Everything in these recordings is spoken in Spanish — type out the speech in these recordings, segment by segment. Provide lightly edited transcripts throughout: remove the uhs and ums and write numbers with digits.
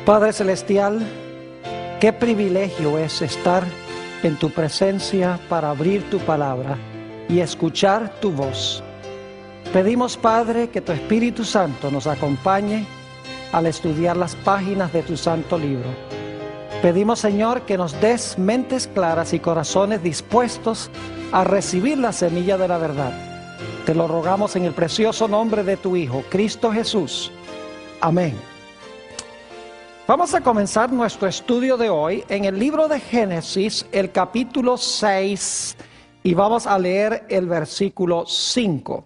Padre Celestial, qué privilegio es estar en tu presencia para abrir tu palabra y escuchar tu voz. Pedimos, Padre, que tu Espíritu Santo nos acompañe al estudiar las páginas de tu santo libro. Pedimos, Señor, que nos des mentes claras y corazones dispuestos a recibir la semilla de la verdad. Te lo rogamos en el precioso nombre de tu Hijo, Cristo Jesús. Amén. Vamos a comenzar nuestro estudio de hoy en el libro de Génesis, el capítulo 6, y vamos a leer el versículo 5.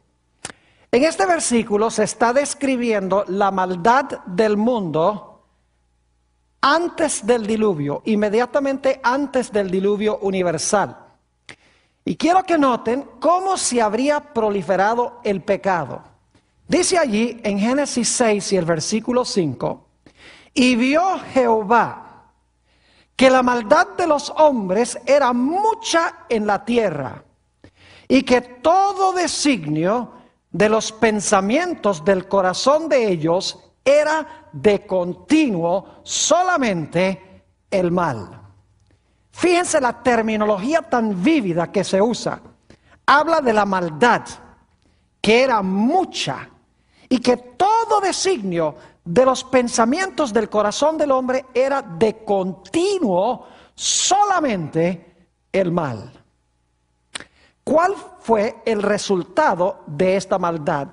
En este versículo se está describiendo la maldad del mundo antes del diluvio, inmediatamente antes del diluvio universal. Y quiero que noten cómo se habría proliferado el pecado. Dice allí en Génesis 6 y el versículo 5, y vio Jehová que la maldad de los hombres era mucha en la tierra, y que todo designio de los pensamientos del corazón de ellos era de continuo solamente el mal. Fíjense la terminología tan vívida que se usa. Habla de la maldad, que era mucha, y que todo designio de los pensamientos del corazón del hombre era de continuo solamente el mal. ¿Cuál fue el resultado de esta maldad?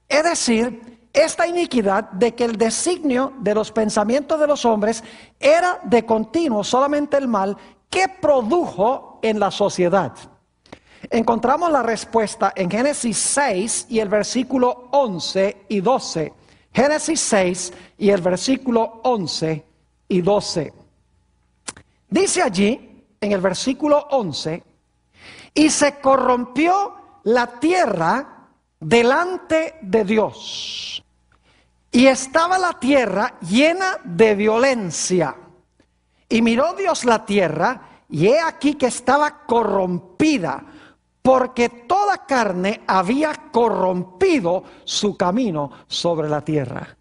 Es decir, esta iniquidad de que el designio de los pensamientos de los hombres era de continuo solamente el mal que produjo en la sociedad. Encontramos la respuesta en Génesis 6 y el versículo 11 y 12. Génesis 6 y el versículo 11 y 12. Dice allí, en el versículo 11, y se corrompió la tierra delante de Dios, y estaba la tierra llena de violencia. Y miró Dios la tierra, y he aquí que estaba corrompida, porque toda carne había corrompido su camino sobre la tierra.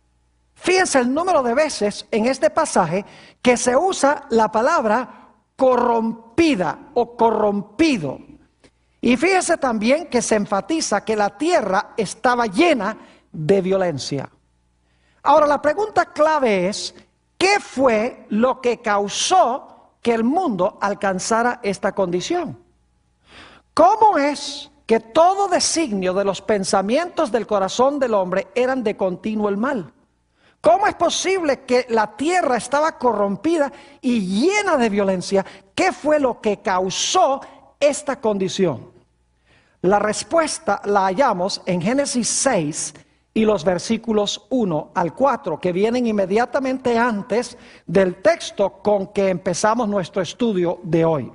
Fíjense el número de veces en este pasaje que se usa la palabra corrompida o corrompido. Y fíjense también que se enfatiza que la tierra estaba llena de violencia. Ahora la pregunta clave es, ¿qué fue lo que causó que el mundo alcanzara esta condición? ¿Cómo es que todo designio de los pensamientos del corazón del hombre eran de continuo el mal? ¿Cómo es posible que la tierra estaba corrompida y llena de violencia? ¿Qué fue lo que causó esta condición? La respuesta la hallamos en Génesis 6 y los versículos 1 al 4, que vienen inmediatamente antes del texto con que empezamos nuestro estudio de hoy.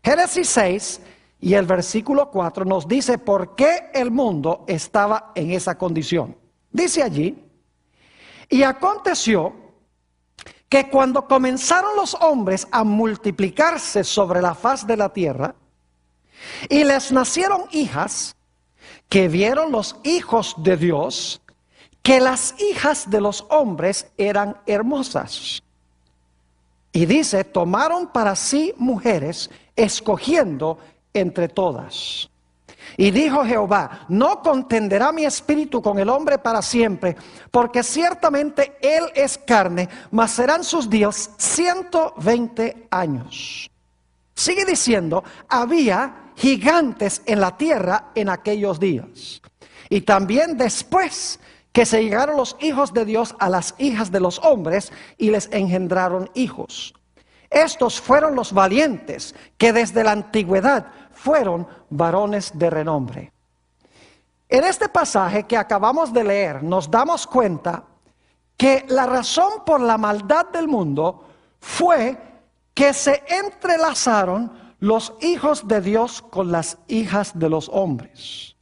Génesis 6 y el versículo 4 nos dice por qué el mundo estaba en esa condición. Dice allí, y aconteció que cuando comenzaron los hombres a multiplicarse sobre la faz de la tierra, y les nacieron hijas, que vieron los hijos de Dios, que las hijas de los hombres eran hermosas. Y dice, tomaron para sí mujeres, escogiendo entre todas. Y dijo Jehová, no contenderá mi espíritu con el hombre para siempre, porque ciertamente él es carne, mas serán sus días 120 años. Sigue diciendo, había gigantes en la tierra en aquellos días. Y también después que se llegaron los hijos de Dios a las hijas de los hombres y les engendraron hijos. Estos fueron los valientes que desde la antigüedad fueron varones de renombre. En este pasaje que acabamos de leer nos damos cuenta que la razón por la maldad del mundo fue que se entrelazaron los hijos de Dios con las hijas de los hombres.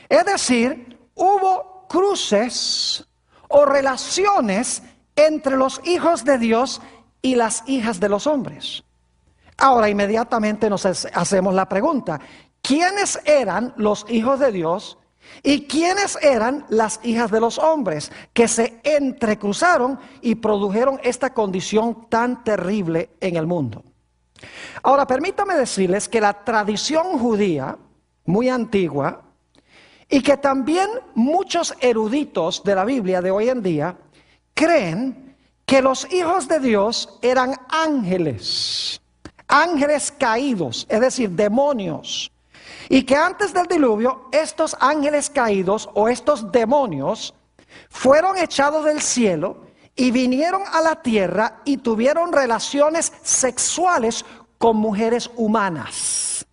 Es decir, hubo cruces o relaciones entre los hijos de Dios y las hijas de los hombres. Ahora inmediatamente nos hacemos la pregunta, ¿quiénes eran los hijos de Dios ¿Y quiénes eran las hijas de los hombres que se entrecruzaron y produjeron esta condición tan terrible en el mundo? Ahora, permítame decirles que la tradición judía, muy antigua, y que también muchos eruditos de la Biblia de hoy en día, creen que los hijos de Dios eran ángeles, ángeles caídos, es decir, demonios. Y que antes del diluvio, estos ángeles caídos o estos demonios fueron echados del cielo y vinieron a la tierra y tuvieron relaciones sexuales con mujeres humanas.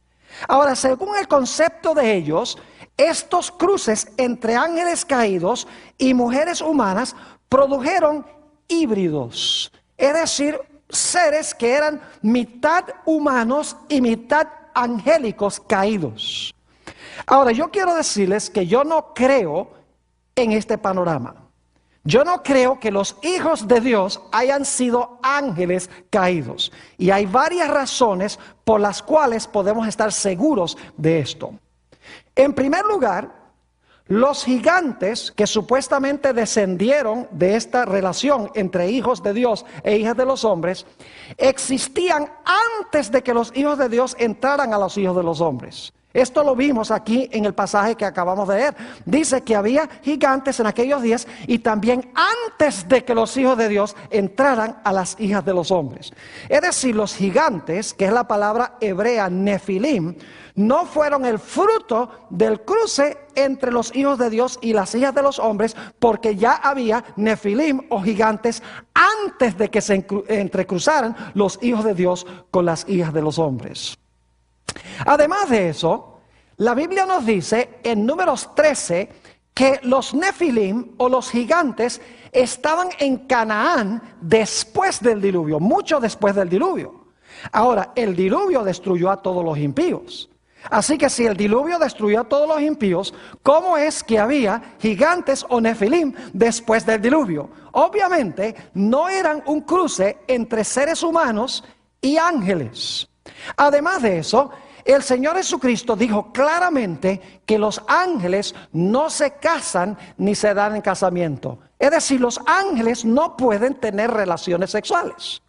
Ahora, según el concepto de ellos, estos cruces entre ángeles caídos y mujeres humanas produjeron híbridos, es decir, seres que eran mitad humanos y mitad angélicos caídos. Ahora, yo quiero decirles que yo no creo en este panorama. Yo no creo que los hijos de Dios hayan sido ángeles caídos. Y hay varias razones por las cuales podemos estar seguros de esto. En primer lugar, los gigantes que supuestamente descendieron de esta relación entre hijos de Dios e hijas de los hombres, existían antes de que los hijos de Dios entraran a los hijos de los hombres. Esto lo vimos aquí en el pasaje que acabamos de leer. Dice que había gigantes en aquellos días y también antes de que los hijos de Dios entraran a las hijas de los hombres. Es decir, los gigantes, que es la palabra hebrea nefilim, no fueron el fruto del cruce entre los hijos de Dios y las hijas de los hombres, porque ya había nefilim o gigantes antes de que se entrecruzaran los hijos de Dios con las hijas de los hombres. Además de eso, la Biblia nos dice en Números 13 que los nefilim o los gigantes estaban en Canaán después del diluvio, mucho después del diluvio. Ahora, el diluvio destruyó a todos los impíos. Así que si el diluvio destruyó a todos los impíos, ¿cómo es que había gigantes o nefilim después del diluvio? Obviamente no eran un cruce entre seres humanos y ángeles. Además de eso, el Señor Jesucristo dijo claramente que los ángeles no se casan ni se dan en casamiento. Es decir, los ángeles no pueden tener relaciones sexuales.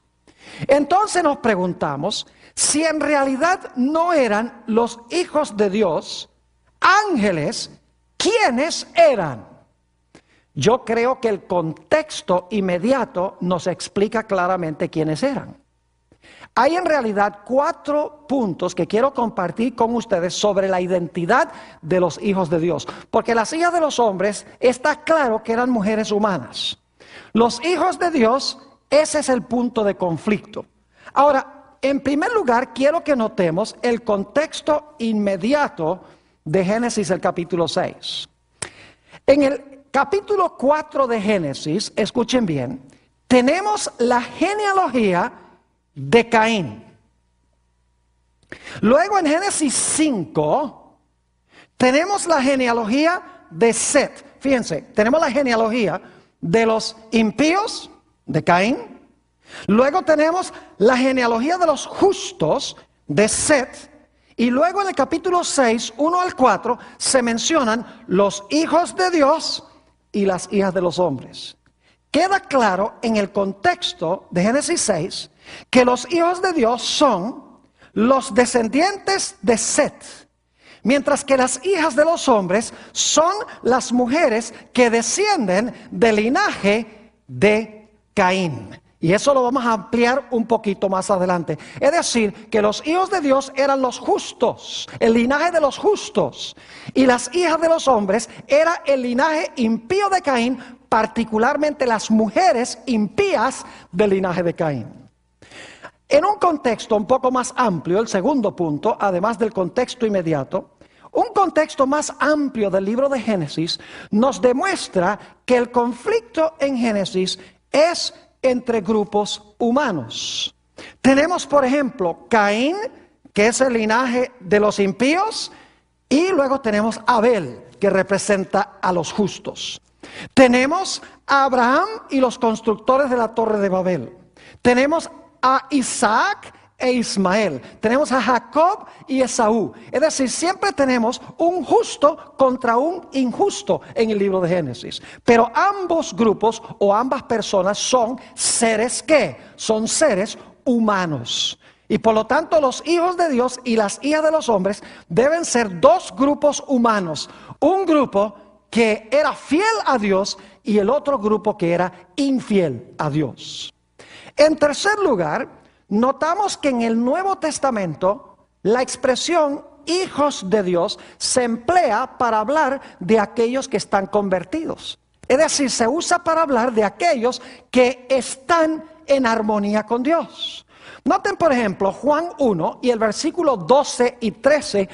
Entonces nos preguntamos si en realidad no eran los hijos de Dios ángeles, ¿quiénes eran? Yo creo que el contexto inmediato nos explica claramente quiénes eran. Hay en realidad 4 puntos que quiero compartir con ustedes sobre la identidad de los hijos de Dios. Porque las hijas de los hombres está claro que eran mujeres humanas. Los hijos de Dios, ese es el punto de conflicto. Ahora, en primer lugar, quiero que notemos el contexto inmediato de Génesis, el capítulo 6. En el capítulo 4 de Génesis, escuchen bien, tenemos la genealogía de Caín. Luego en Génesis 5 tenemos la genealogía de Set. Fíjense, tenemos la genealogía de los impíos de Caín. Luego tenemos la genealogía de los justos de Set. Y luego en el capítulo 6, 1 al 4, se mencionan los hijos de Dios y las hijas de los hombres. Queda claro en el contexto de Génesis 6 que los hijos de Dios son los descendientes de Set, mientras que las hijas de los hombres son las mujeres que descienden del linaje de Caín. Y eso lo vamos a ampliar un poquito más adelante. Es decir, que los hijos de Dios eran los justos, el linaje de los justos. Y las hijas de los hombres era el linaje impío de Caín, particularmente las mujeres impías del linaje de Caín. En un contexto un poco más amplio, el segundo punto, además del contexto inmediato, un contexto más amplio del libro de Génesis nos demuestra que el conflicto en Génesis es entre grupos humanos. Tenemos, por ejemplo, Caín, que es el linaje de los impíos, y luego tenemos Abel, que representa a los justos. Tenemos a Abraham y los constructores de la Torre de Babel. Tenemos a Isaac, e Ismael. Tenemos a Jacob y Esaú. Es decir, siempre tenemos un justo contra un injusto en el libro de Génesis. Pero ambos grupos o ambas personas son seres ¿qué? Son seres humanos. Y por lo tanto los hijos de Dios y las hijas de los hombres deben ser dos grupos humanos. Un grupo que era fiel a Dios y el otro grupo que era infiel a Dios. En tercer lugar, notamos que en el Nuevo Testamento la expresión hijos de Dios se emplea para hablar de aquellos que están convertidos. Es decir, se usa para hablar de aquellos que están en armonía con Dios. Noten, por ejemplo, Juan 1 y el versículo 12 y 13,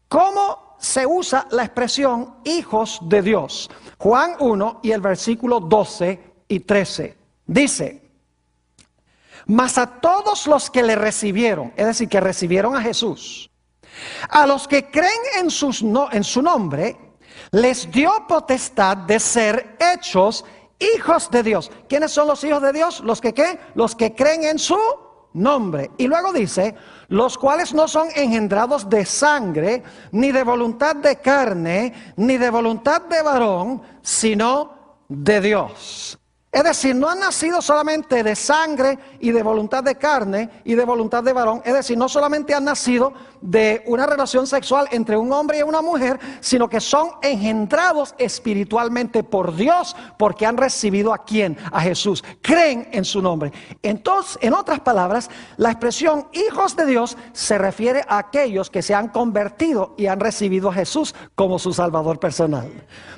cómo se usa la expresión hijos de Dios. Juan 1 y el versículo 12 y 13. Dice: mas a todos los que le recibieron, es decir, que recibieron a Jesús, a los que creen en su nombre, les dio potestad de ser hechos hijos de Dios. ¿Quiénes son los hijos de Dios? Los que ¿qué? Los que creen en su nombre. Y luego dice, los cuales no son engendrados de sangre, ni de voluntad de carne, ni de voluntad de varón, sino de Dios. Es decir, no han nacido solamente de sangre y de voluntad de carne y de voluntad de varón. Es decir, no solamente han nacido de una relación sexual entre un hombre y una mujer, sino que son engendrados espiritualmente por Dios, porque han recibido ¿a quién? A Jesús. Creen en su nombre. Entonces, en otras palabras, la expresión hijos de Dios se refiere a aquellos que se han convertido y han recibido a Jesús como su Salvador personal.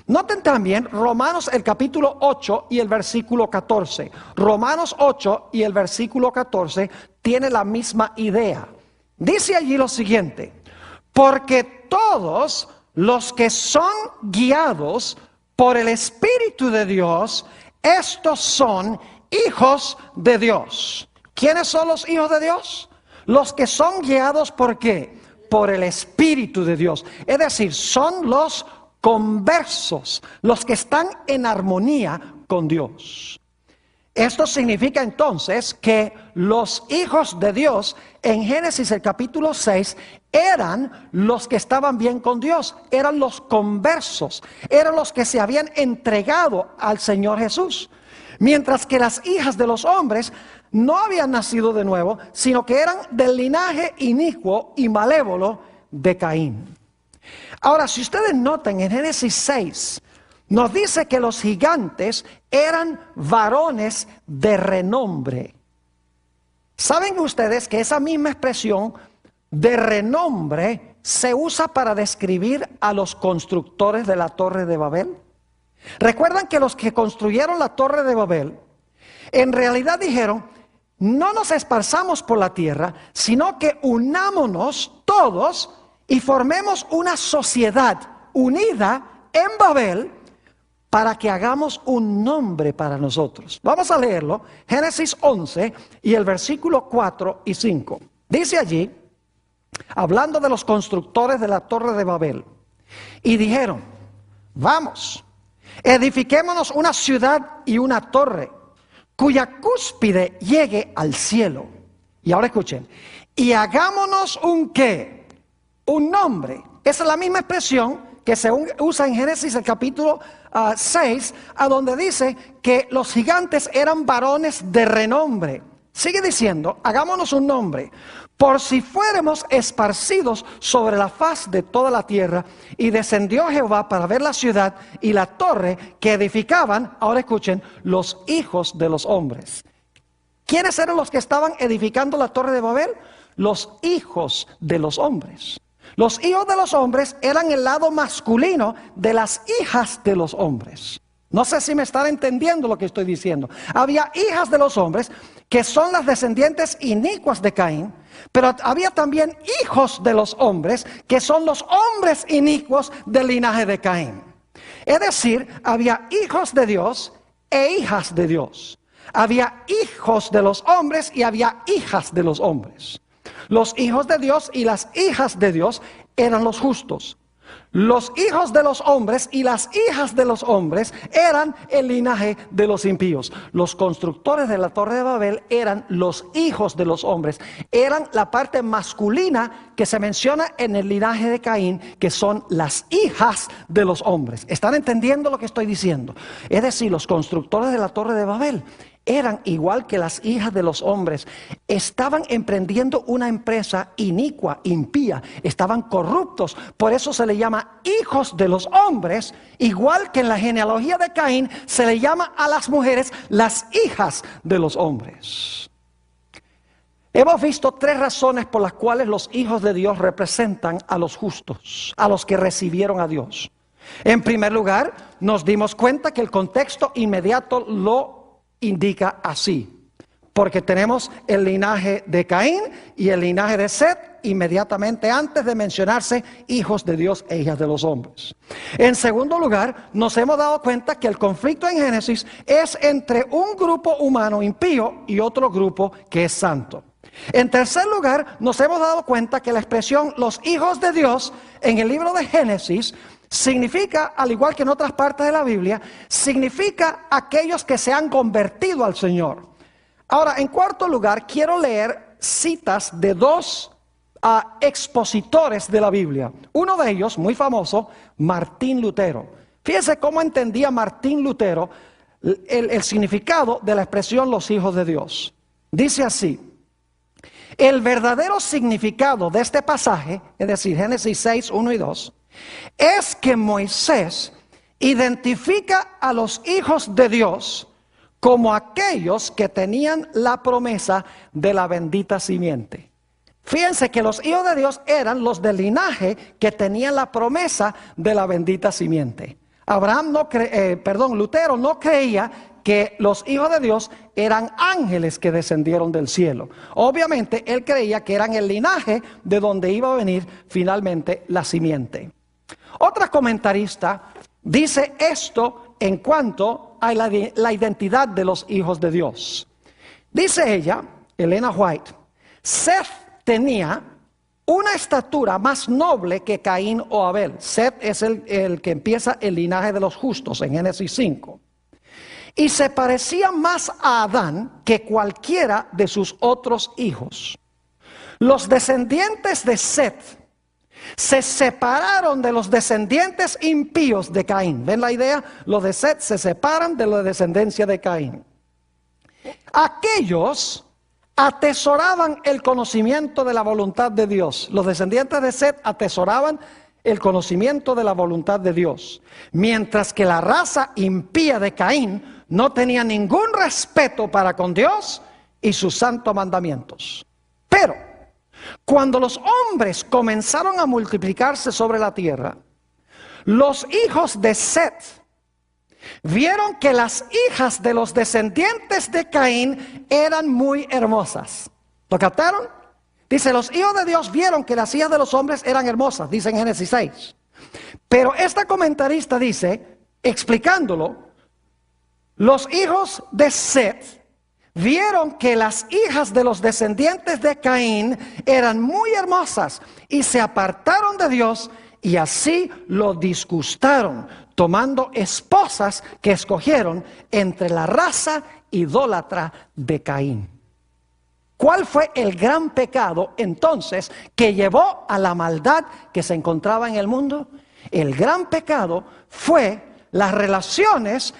Noten también Romanos el capítulo 8 y el versículo 14. Romanos 8 y el versículo 14 tiene la misma idea. Dice allí lo siguiente: porque todos los que son guiados por el Espíritu de Dios, estos son hijos de Dios. ¿Quiénes son los hijos de Dios? Los que son guiados ¿por qué? Por el Espíritu de Dios. Es decir, son los conversos, los que están en armonía con Dios. Esto significa entonces que los hijos de Dios en Génesis el capítulo 6 eran los que estaban bien con Dios, eran los conversos, eran los que se habían entregado al Señor Jesús. Mientras que las hijas de los hombres no habían nacido de nuevo, sino que eran del linaje inicuo y malévolo de Caín. Ahora, si ustedes notan en Génesis 6, nos dice que los gigantes eran varones de renombre. ¿Saben ustedes que esa misma expresión de renombre se usa para describir a los constructores de la Torre de Babel? ¿Recuerdan que los que construyeron la Torre de Babel en realidad dijeron: no nos esparzamos por la tierra, sino que unámonos todos y formemos una sociedad unida en Babel para que hagamos un nombre para nosotros? Vamos a leerlo, Génesis 11 y el versículo 4 y 5. Dice allí, hablando de los constructores de la Torre de Babel: y dijeron, vamos, edifiquémonos una ciudad y una torre, cuya cúspide llegue al cielo. Y ahora escuchen, y hagámonos un ¿qué? Un nombre. Esa es la misma expresión que se usa en Génesis el capítulo 6, a donde dice que los gigantes eran varones de renombre. Sigue diciendo, hagámonos un nombre, por si fuéramos esparcidos sobre la faz de toda la tierra. Y descendió Jehová para ver la ciudad y la torre que edificaban, ahora escuchen, los hijos de los hombres. ¿Quiénes eran los que estaban edificando la Torre de Babel? Los hijos de los hombres. Los hijos de los hombres eran el lado masculino de las hijas de los hombres. No sé si me están entendiendo lo que estoy diciendo. Había hijas de los hombres que son las descendientes inicuas de Caín, pero había también hijos de los hombres que son los hombres inicuos del linaje de Caín. Es decir, había hijos de Dios e hijas de Dios. Había hijos de los hombres y había hijas de los hombres. Los hijos de Dios y las hijas de Dios eran los justos. Los hijos de los hombres y las hijas de los hombres eran el linaje de los impíos. Los constructores de la Torre de Babel eran los hijos de los hombres. Eran la parte masculina que se menciona en el linaje de Caín, que son las hijas de los hombres. ¿Están entendiendo lo que estoy diciendo? Es decir, los constructores de la Torre de Babel eran igual que las hijas de los hombres. Estaban emprendiendo una empresa inicua, impía. Estaban corruptos. Por eso se le llama hijos de los hombres. Igual que en la genealogía de Caín se le llama a las mujeres las hijas de los hombres. Hemos visto 3 razones por las cuales los hijos de Dios representan a los justos, a los que recibieron a Dios. En primer lugar, nos dimos cuenta que el contexto inmediato lo indica así, porque tenemos el linaje de Caín y el linaje de Set inmediatamente antes de mencionarse hijos de Dios e hijas de los hombres. En segundo lugar, nos hemos dado cuenta que el conflicto en Génesis es entre un grupo humano impío y otro grupo que es santo. En tercer lugar, nos hemos dado cuenta que la expresión los hijos de Dios en el libro de Génesis significa, al igual que en otras partes de la Biblia, significa aquellos que se han convertido al Señor. Ahora, en cuarto lugar, quiero leer citas de 2 expositores de la Biblia. Uno de ellos, muy famoso, Martín Lutero. Fíjense cómo entendía Martín Lutero el significado de la expresión los hijos de Dios. Dice así: el verdadero significado de este pasaje, es decir, Génesis 6, 1 y 2, es que Moisés identifica a los hijos de Dios como aquellos que tenían la promesa de la bendita simiente. Fíjense que los hijos de Dios eran los del linaje que tenían la promesa de la bendita simiente. Lutero no creía que los hijos de Dios eran ángeles que descendieron del cielo. Obviamente él creía que eran el linaje de donde iba a venir finalmente la simiente. Otra comentarista dice esto en cuanto a la identidad de los hijos de Dios. Dice ella, Elena White, Seth tenía una estatura más noble que Caín o Abel. Seth es el que empieza el linaje de los justos en Génesis 5. Y se parecía más a Adán que cualquiera de sus otros hijos. Los descendientes de Seth se separaron de los descendientes impíos de Caín. ¿Ven la idea? Los de Seth se separan de la descendencia de Caín. Aquellos atesoraban el conocimiento de la voluntad de Dios. Los descendientes de Seth atesoraban el conocimiento de la voluntad de Dios, mientras que la raza impía de Caín no tenía ningún respeto para con Dios y sus santos mandamientos. Pero cuando los hombres comenzaron a multiplicarse sobre la tierra, los hijos de Seth vieron que las hijas de los descendientes de Caín eran muy hermosas. ¿Lo captaron? Dice, los hijos de Dios vieron que las hijas de los hombres eran hermosas, dice en Génesis 6. Pero esta comentarista dice, explicándolo, los hijos de Seth vieron que las hijas de los descendientes de Caín eran muy hermosas y se apartaron de Dios y así lo disgustaron, tomando esposas que escogieron entre la raza idólatra de Caín. ¿Cuál fue el gran pecado entonces que llevó a la maldad que se encontraba en el mundo? El gran pecado fue las relaciones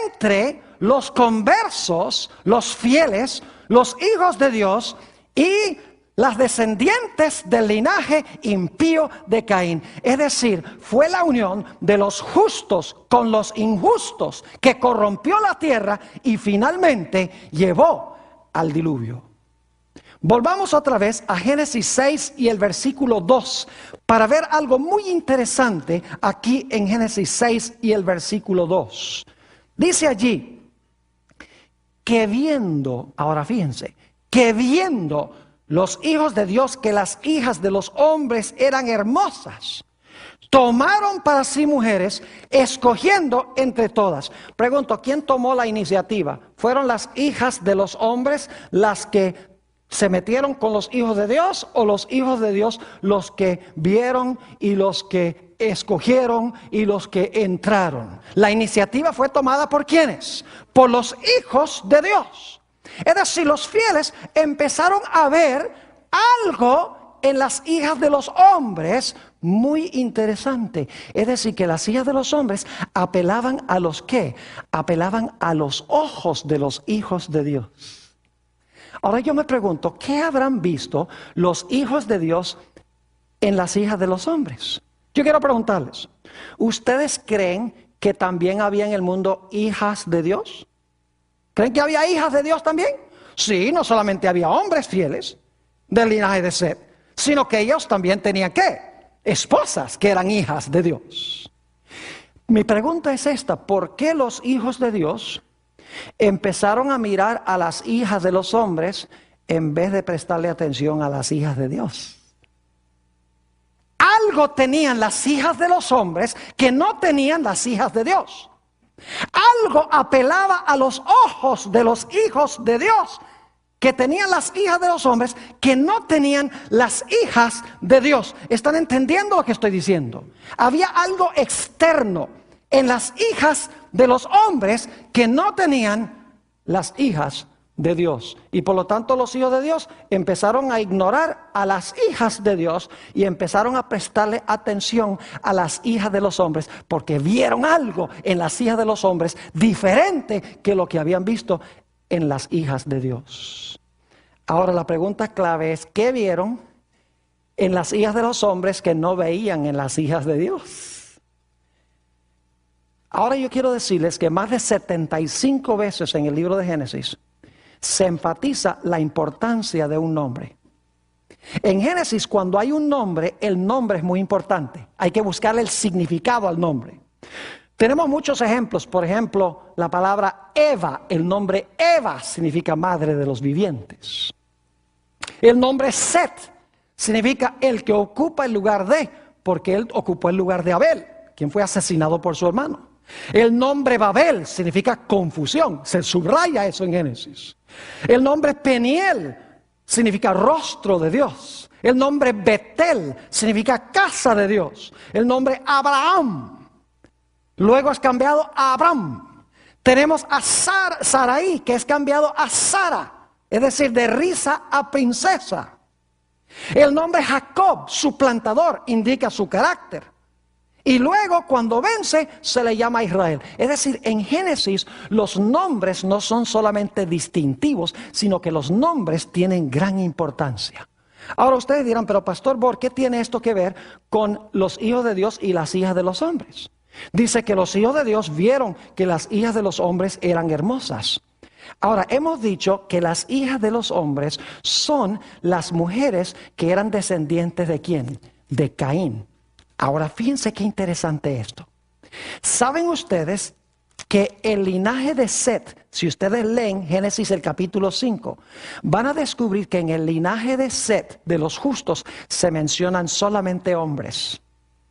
entre los conversos, los fieles, los hijos de Dios y las descendientes del linaje impío de Caín. Es decir, fue la unión de los justos con los injustos que corrompió la tierra y finalmente llevó al diluvio. Volvamos otra vez a Génesis 6 y el versículo 2 para ver algo muy interesante aquí en Génesis 6 y el versículo 2. Dice allí que viendo, ahora fíjense, que viendo los hijos de Dios que las hijas de los hombres eran hermosas, tomaron para sí mujeres, escogiendo entre todas. Pregunto, ¿quién tomó la iniciativa? ¿Fueron las hijas de los hombres las que ¿Se metieron con los hijos de Dios o los hijos de Dios los que vieron y los que escogieron y los que entraron? La iniciativa fue tomada ¿por quiénes? Por los hijos de Dios. Es decir, los fieles empezaron a ver algo en las hijas de los hombres muy interesante. Es decir, que las hijas de los hombres apelaban a los ¿qué? Apelaban a los ojos de los hijos de Dios. Ahora yo me pregunto, ¿qué habrán visto los hijos de Dios en las hijas de los hombres? Yo quiero preguntarles, ¿ustedes creen que también había en el mundo hijas de Dios? ¿Creen que había hijas de Dios también? Sí, no solamente había hombres fieles del linaje de Set, sino que ellos también tenían ¿qué? Esposas que eran hijas de Dios. Mi pregunta es esta, ¿por qué los hijos de Dios empezaron a mirar a las hijas de los hombres en vez de prestarle atención a las hijas de Dios? Algo tenían las hijas de los hombres que no tenían las hijas de Dios. Algo apelaba a los ojos de los hijos de Dios que tenían las hijas de los hombres que no tenían las hijas de Dios. ¿Están entendiendo lo que estoy diciendo? Había algo externo en las hijas de los hombres que no tenían las hijas de Dios. Y por lo tanto los hijos de Dios empezaron a ignorar a las hijas de Dios y empezaron a prestarle atención a las hijas de los hombres, porque vieron algo en las hijas de los hombres diferente que lo que habían visto en las hijas de Dios. Ahora la pregunta clave es, ¿qué vieron en las hijas de los hombres que no veían en las hijas de Dios? Ahora yo quiero decirles que más de 75 veces en el libro de Génesis se enfatiza la importancia de un nombre. En Génesis, cuando hay un nombre, el nombre es muy importante. Hay que buscarle el significado al nombre. Tenemos muchos ejemplos. Por ejemplo, la palabra Eva, el nombre Eva significa madre de los vivientes. El nombre Set significa el que ocupa el lugar de, porque él ocupó el lugar de Abel, quien fue asesinado por su hermano. El nombre Babel significa confusión, se subraya eso en Génesis. El nombre Peniel significa rostro de Dios. El nombre Betel significa casa de Dios. El nombre Abraham luego es cambiado a Abram. Tenemos a Sarai, que es cambiado a Sara, es decir, de risa a princesa. El nombre Jacob, suplantador, indica su carácter. Y luego cuando vence se le llama Israel. Es decir, en Génesis los nombres no son solamente distintivos, sino que los nombres tienen gran importancia. Ahora ustedes dirán, pero Pastor Bor, ¿qué tiene esto que ver con los hijos de Dios y las hijas de los hombres? Dice que los hijos de Dios vieron que las hijas de los hombres eran hermosas. Ahora, hemos dicho que las hijas de los hombres son las mujeres que eran descendientes ¿de quién? De Caín. Ahora, fíjense qué interesante esto. ¿Saben ustedes que el linaje de Set, si ustedes leen Génesis el capítulo 5, van a descubrir que en el linaje de Set, de los justos, se mencionan solamente hombres?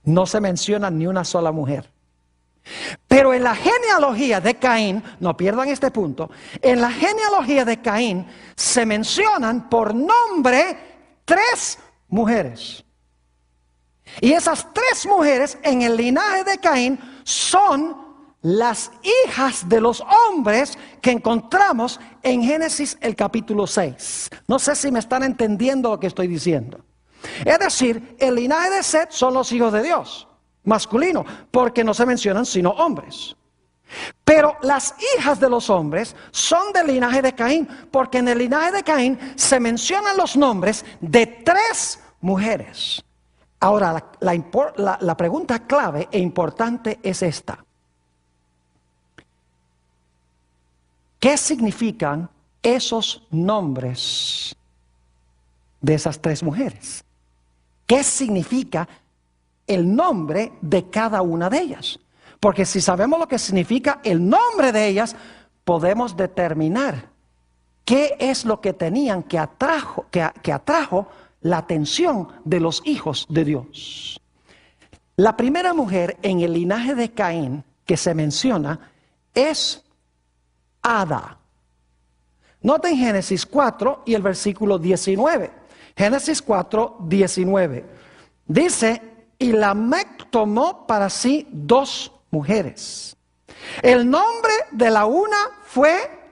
No se menciona ni una sola mujer. Pero en la genealogía de Caín, no pierdan este punto, en la genealogía de Caín se mencionan por nombre 3 mujeres. Y esas 3 mujeres en el linaje de Caín son las hijas de los hombres que encontramos en Génesis el capítulo 6. No sé si me están entendiendo lo que estoy diciendo. Es decir, el linaje de Set son los hijos de Dios, masculino, porque no se mencionan sino hombres. Pero las hijas de los hombres son del linaje de Caín, porque en el linaje de Caín se mencionan los nombres de 3 mujeres. Ahora, la pregunta clave e importante es esta. ¿Qué significan esos nombres de esas 3 mujeres? ¿Qué significa el nombre de cada una de ellas? Porque si sabemos lo que significa el nombre de ellas, podemos determinar qué es lo que tenían que atrajo la atención de los hijos de Dios. La primera mujer en el linaje de Caín que se menciona es Ada. Noten Génesis 4 y el versículo 19. Génesis 4, 19. Dice, y Lamec tomó para sí 2 mujeres. El nombre de la una fue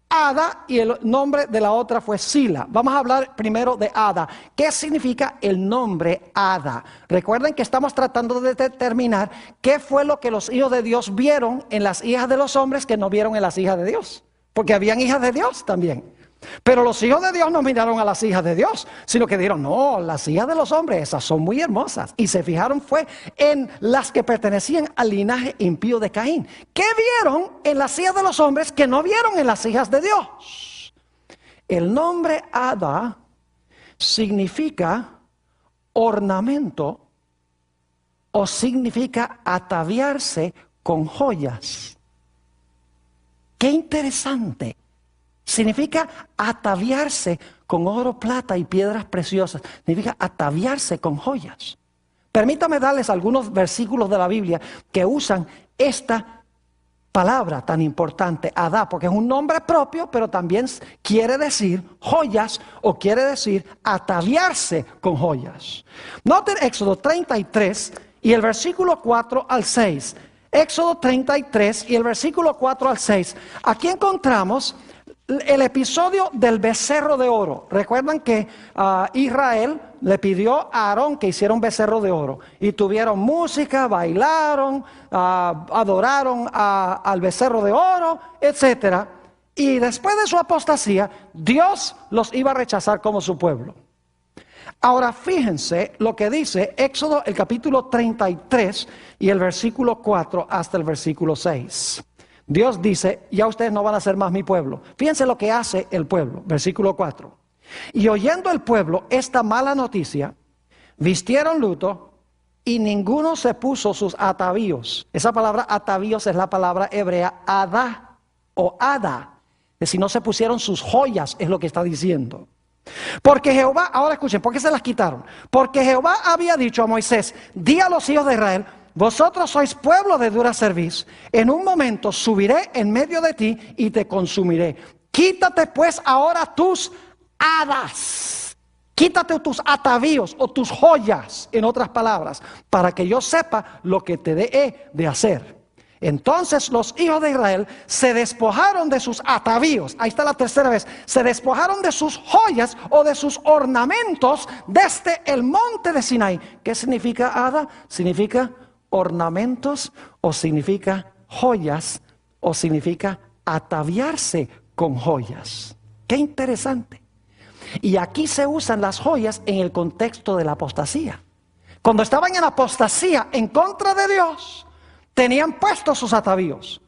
Ada y el nombre de la otra fue Sila. Vamos a hablar primero de Ada. ¿Qué significa el nombre Ada? Recuerden que estamos tratando de determinar qué fue lo que los hijos de Dios vieron en las hijas de los hombres que no vieron en las hijas de Dios. Porque habían hijas de Dios también. Pero los hijos de Dios no miraron a las hijas de Dios, sino que dijeron, no, las hijas de los hombres, esas son muy hermosas. Y se fijaron fue en las que pertenecían al linaje impío de Caín. ¿Qué vieron en las hijas de los hombres que no vieron en las hijas de Dios? El nombre Ada significa ornamento o significa ataviarse con joyas. ¡Qué interesante! Significa ataviarse con oro, plata y piedras preciosas. Significa ataviarse con joyas. Permítame darles algunos versículos de la Biblia que usan esta palabra tan importante, Adá, porque es un nombre propio, pero también quiere decir joyas o quiere decir ataviarse con joyas. Noten Éxodo 33 y el versículo 4 al 6. Éxodo 33 y el versículo 4 al 6. Aquí encontramos el episodio del becerro de oro. Recuerdan que Israel le pidió a Aarón que hiciera un becerro de oro. Y tuvieron música, bailaron, adoraron al becerro de oro, etc. Y después de su apostasía, Dios los iba a rechazar como su pueblo. Ahora fíjense lo que dice Éxodo el capítulo 33 y el versículo 4 hasta el versículo 6. Dios dice, ya ustedes no van a ser más mi pueblo. Fíjense lo que hace el pueblo, versículo 4. Y oyendo el pueblo esta mala noticia, vistieron luto y ninguno se puso sus atavíos. Esa palabra atavíos es la palabra hebrea Adá o Ada. Que si no se pusieron sus joyas es lo que está diciendo. Porque Jehová, ahora escuchen, ¿por qué se las quitaron? Porque Jehová había dicho a Moisés, di a los hijos de Israel, vosotros sois pueblo de dura cerviz. En un momento subiré en medio de ti y te consumiré. Quítate pues ahora tus hadas. Quítate tus atavíos o tus joyas, en otras palabras, para que yo sepa lo que te he de hacer. Entonces los hijos de Israel se despojaron de sus atavíos. Ahí está la tercera vez. Se despojaron de sus joyas o de sus ornamentos desde el monte de Sinaí. ¿Qué significa hada? Significa ornamentos o significa joyas o significa ataviarse con joyas. Qué interesante. Y aquí se usan las joyas en el contexto de la apostasía. Cuando estaban en apostasía en contra de Dios, tenían puestos sus atavíos.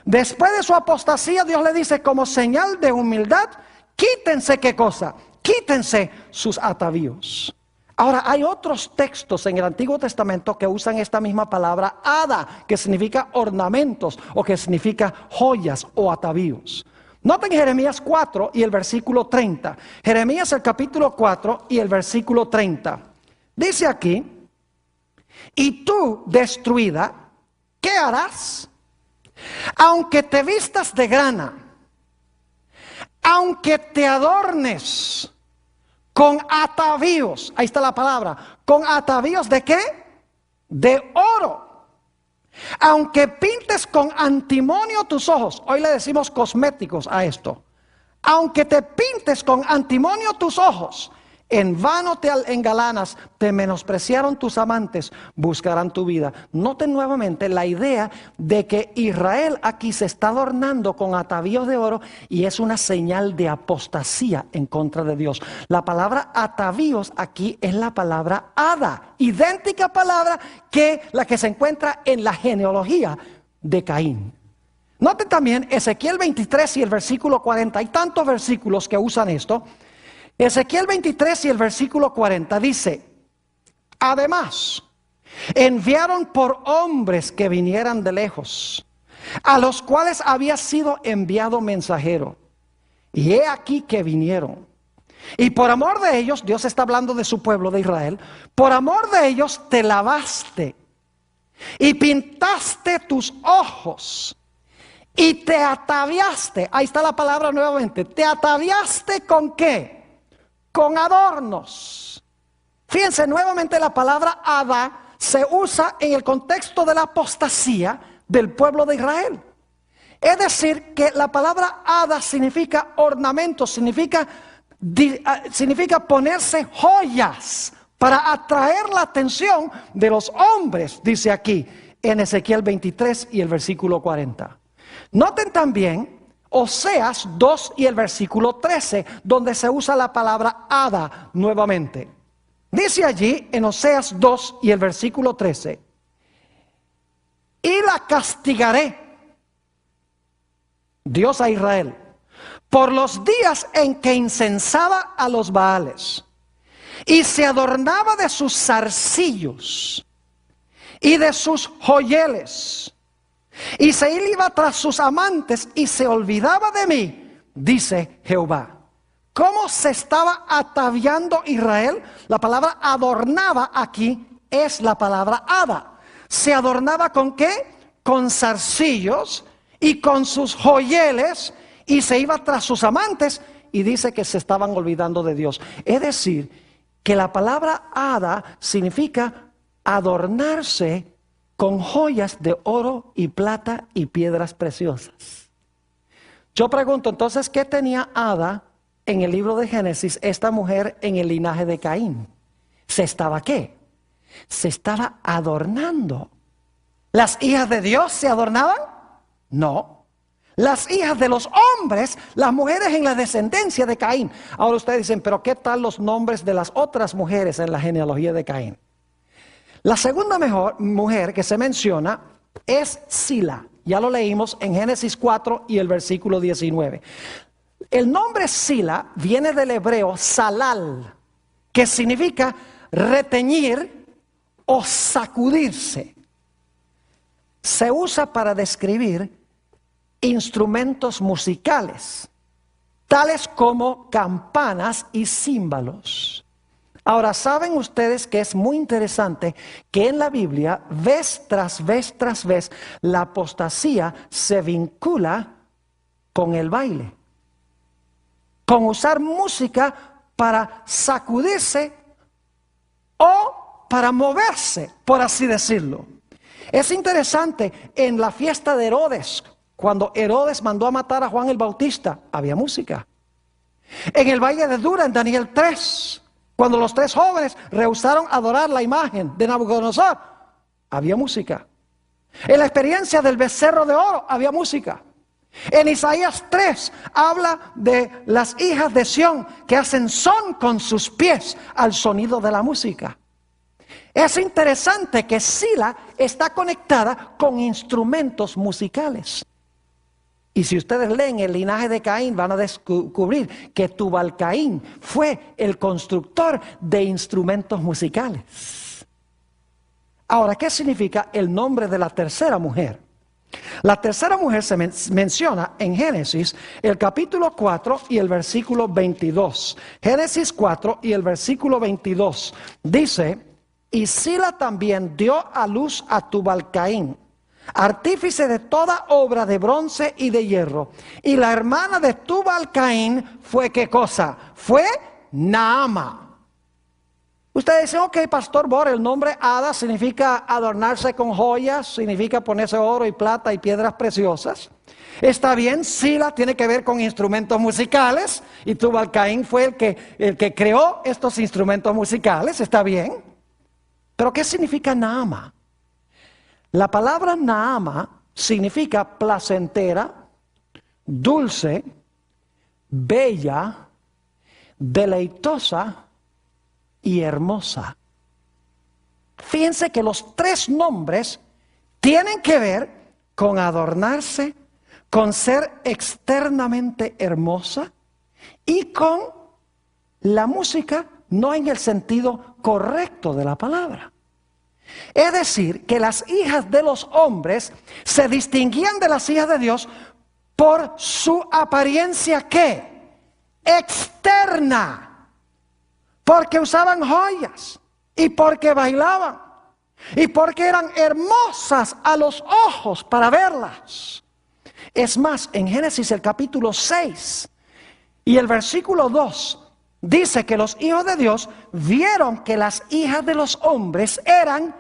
Después de su apostasía, Dios le dice como señal de humildad, quítense ¿qué cosa? Quítense sus atavíos. Ahora, hay otros textos en el Antiguo Testamento que usan esta misma palabra hada, que significa ornamentos o que significa joyas o atavíos. Noten Jeremías 4 y el versículo 30. Jeremías el capítulo 4 y el versículo 30. Dice aquí, y tú destruida, ¿qué harás? Aunque te vistas de grana, aunque te adornes con atavíos, ahí está la palabra, con atavíos ¿de qué? De oro. Aunque pintes con antimonio tus ojos, hoy le decimos cosméticos a esto. Aunque te pintes con antimonio tus ojos, en vano te engalanas, te menospreciaron tus amantes, buscarán tu vida. Noten nuevamente la idea de que Israel aquí se está adornando con atavíos de oro y es una señal de apostasía en contra de Dios. La palabra atavíos aquí es la palabra hada, idéntica palabra que la que se encuentra en la genealogía de Caín. Noten también Ezequiel 23 y el versículo 40, hay tantos versículos que usan esto. Ezequiel 23 y el versículo 40 dice, además, enviaron por hombres que vinieran de lejos, a los cuales había sido enviado mensajero. Y he aquí que vinieron. Y por amor de ellos, Dios está hablando de su pueblo de Israel, por amor de ellos te lavaste y pintaste tus ojos Y te ataviaste, ahí está la palabra nuevamente, te ataviaste ¿con qué? Con adornos. Fíjense, nuevamente la palabra ada se usa en el contexto de la apostasía del pueblo de Israel. Es decir, que la palabra ada significa ornamento, significa ponerse joyas para atraer la atención de los hombres, dice aquí en Ezequiel 23 y el versículo 40. Noten también Oseas 2 y el versículo 13, donde se usa la palabra ada nuevamente. Dice allí en Oseas 2 y el versículo 13, y la castigaré, Dios a Israel, por los días en que incensaba a los Baales y se adornaba de sus zarcillos y de sus joyeles, y se iba tras sus amantes y se olvidaba de mí, dice Jehová. ¿Cómo se estaba ataviando Israel? La palabra adornaba aquí es la palabra ada. ¿Se adornaba con qué? Con zarcillos y con sus joyeles, y se iba tras sus amantes, y dice que se estaban olvidando de Dios. Es decir, que la palabra ada significa adornarse con joyas de oro y plata y piedras preciosas. Yo pregunto entonces, ¿qué tenía Ada en el libro de Génesis, esta mujer en el linaje de Caín? ¿Se estaba qué? Se estaba adornando. ¿Las hijas de Dios se adornaban? No. Las hijas de los hombres, las mujeres en la descendencia de Caín. Ahora ustedes dicen, pero ¿qué tal los nombres de las otras mujeres en la genealogía de Caín? La segunda mujer que se menciona es Sila. Ya lo leímos en Génesis 4 y el versículo 19. El nombre Sila viene del hebreo salal, que significa reteñir o sacudirse. Se usa para describir instrumentos musicales, tales como campanas y címbalos. Ahora, ¿saben ustedes que es muy interesante que en la Biblia, vez tras vez tras vez, la apostasía se vincula con el baile? Con usar música para sacudirse o para moverse, por así decirlo. Es interesante, en la fiesta de Herodes, cuando Herodes mandó a matar a Juan el Bautista, había música. En el valle de Dura, en Daniel 3, cuando los 3 jóvenes rehusaron adorar la imagen de Nabucodonosor, había música. En la experiencia del becerro de oro, había música. En Isaías 3 habla de las hijas de Sión que hacen son con sus pies al sonido de la música. Es interesante que Sila está conectada con instrumentos musicales. Y si ustedes leen el linaje de Caín, van a descubrir que Tubal-Caín fue el constructor de instrumentos musicales. Ahora, ¿qué significa el nombre de la tercera mujer? La tercera mujer se menciona en Génesis, el capítulo 4 y el versículo 22. Génesis 4 y el versículo 22 dice, y Sila también dio a luz a Tubal-Caín, artífice de toda obra de bronce y de hierro. Y la hermana de Tubal-Caín fue, ¿qué cosa? Fue Naama. Ustedes dicen, ok, Pastor Bor, el nombre Ada significa adornarse con joyas, significa ponerse oro y plata y piedras preciosas. Está bien, Sila tiene que ver con instrumentos musicales y Tubal-Caín fue el que creó estos instrumentos musicales, está bien. Pero ¿qué significa Naama? La palabra Naama significa placentera, dulce, bella, deleitosa y hermosa. Fíjense que los 3 nombres tienen que ver con adornarse, con ser externamente hermosa y con la música, no en el sentido correcto de la palabra. Es decir, que las hijas de los hombres se distinguían de las hijas de Dios por su apariencia, ¿qué? Externa. Porque usaban joyas y porque bailaban y porque eran hermosas a los ojos para verlas. Es más, en Génesis el capítulo 6 y el versículo 2 dice que los hijos de Dios vieron que las hijas de los hombres eran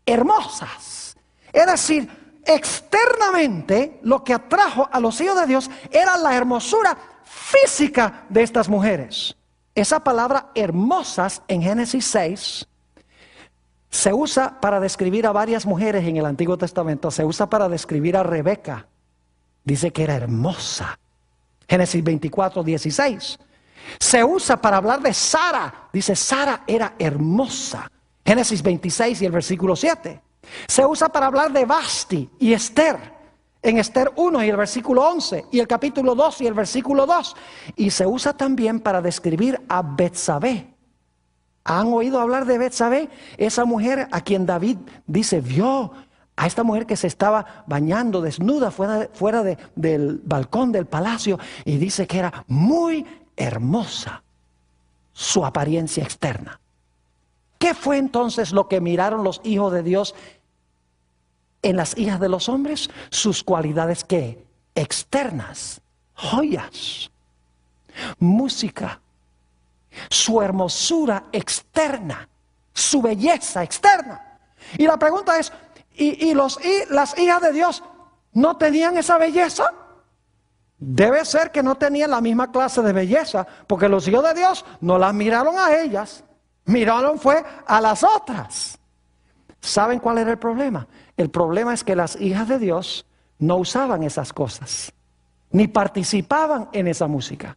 hermosas. Es decir, externamente lo que atrajo a los hijos de Dios era la hermosura física de estas mujeres. Esa palabra hermosas en Génesis 6 se usa para describir a varias mujeres en el Antiguo Testamento. Se usa para describir a Rebeca. Dice que era hermosa. Génesis 24, 16. Se usa para hablar de Sara. Dice Sara era hermosa. Génesis 26 y el versículo 7. Se usa para hablar de Vasti y Esther. En Esther 1 y el versículo 11. Y el capítulo 2 y el versículo 2. Y se usa también para describir a Betsabé. ¿Han oído hablar de Betsabé? Esa mujer a quien David dice, vio a esta mujer que se estaba bañando desnuda fuera del balcón del palacio. Y dice que era muy hermosa su apariencia externa. ¿Qué fue entonces lo que miraron los hijos de Dios en las hijas de los hombres? Sus cualidades, ¿qué? Externas, joyas, música, su hermosura externa, su belleza externa. Y la pregunta es, ¿y las hijas de Dios no tenían esa belleza? Debe ser que no tenían la misma clase de belleza, porque los hijos de Dios no las miraron a ellas, miraron fue a las otras. ¿Saben cuál era el problema? El problema es que las hijas de Dios no usaban esas cosas, ni participaban en esa música,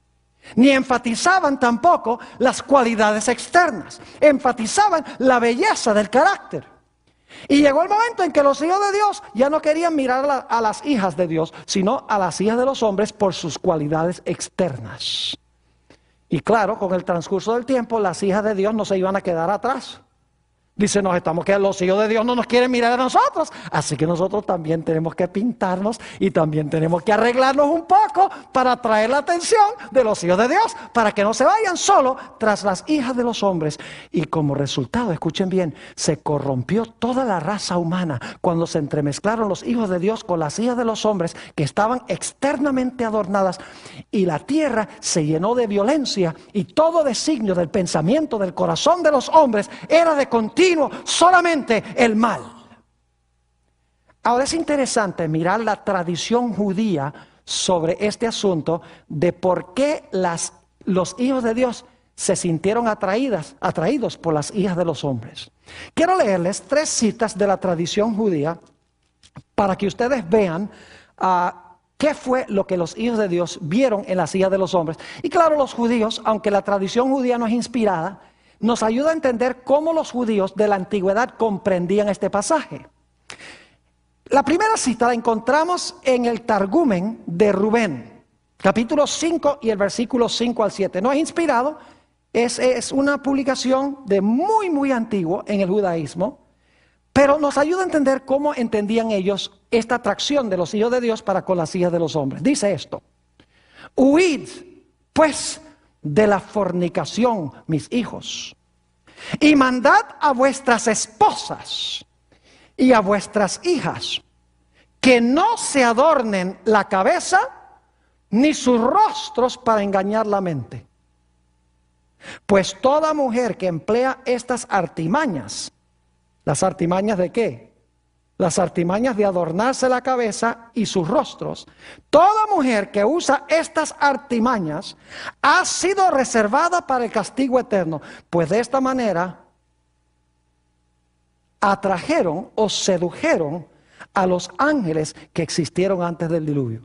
ni enfatizaban tampoco las cualidades externas, enfatizaban la belleza del carácter. Y llegó el momento en que los hijos de Dios ya no querían mirar a las hijas de Dios, sino a las hijas de los hombres por sus cualidades externas. Y claro, con el transcurso del tiempo, las hijas de Dios no se iban a quedar atrás. Dice, los hijos de Dios no nos quieren mirar a nosotros, así que nosotros también tenemos que pintarnos y también tenemos que arreglarnos un poco para atraer la atención de los hijos de Dios, para que no se vayan solo tras las hijas de los hombres. Y como resultado, escuchen bien, se corrompió toda la raza humana cuando se entremezclaron los hijos de Dios con las hijas de los hombres que estaban externamente adornadas, y la tierra se llenó de violencia, y todo designio del pensamiento del corazón de los hombres era de continuo solamente el mal. Ahora es interesante mirar la tradición judía sobre este asunto de por qué los hijos de Dios se sintieron atraídos por las hijas de los hombres. Quiero leerles 3 citas de la tradición judía para que ustedes vean qué fue lo que los hijos de Dios vieron en las hijas de los hombres. Y claro, los judíos, aunque la tradición judía no es inspirada, nos ayuda a entender cómo los judíos de la antigüedad comprendían este pasaje. La primera cita la encontramos en el Targumen de Rubén, capítulo 5 y el versículo 5 al 7. No es inspirado, es una publicación de muy antiguo en el judaísmo, pero nos ayuda a entender cómo entendían ellos esta atracción de los hijos de Dios para con las hijas de los hombres. Dice esto: huid, pues, de la fornicación, mis hijos, y mandad a vuestras esposas y a vuestras hijas que no se adornen la cabeza ni sus rostros para engañar la mente. Pues toda mujer que emplea estas artimañas, ¿las artimañas de qué? Las artimañas de adornarse la cabeza y sus rostros. Toda mujer que usa estas artimañas ha sido reservada para el castigo eterno, pues de esta manera atrajeron o sedujeron a los ángeles que existieron antes del diluvio.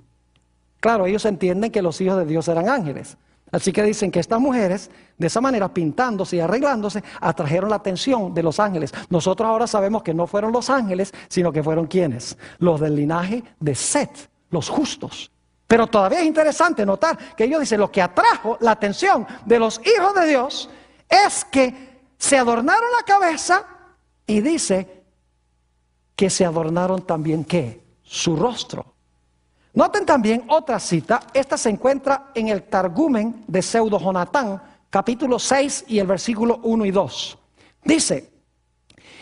Claro, ellos entienden que los hijos de Dios eran ángeles. Así que dicen que estas mujeres, de esa manera, pintándose y arreglándose, atrajeron la atención de los ángeles. Nosotros ahora sabemos que no fueron los ángeles, sino que fueron ¿quiénes? Los del linaje de Set, los justos. Pero todavía es interesante notar que ellos dicen, lo que atrajo la atención de los hijos de Dios es que se adornaron la cabeza, y dice que se adornaron también ¿qué? Su rostro. Noten también otra cita, esta se encuentra en el Targumen de Pseudo Jonatán, capítulo 6 y el versículo 1 y 2. Dice,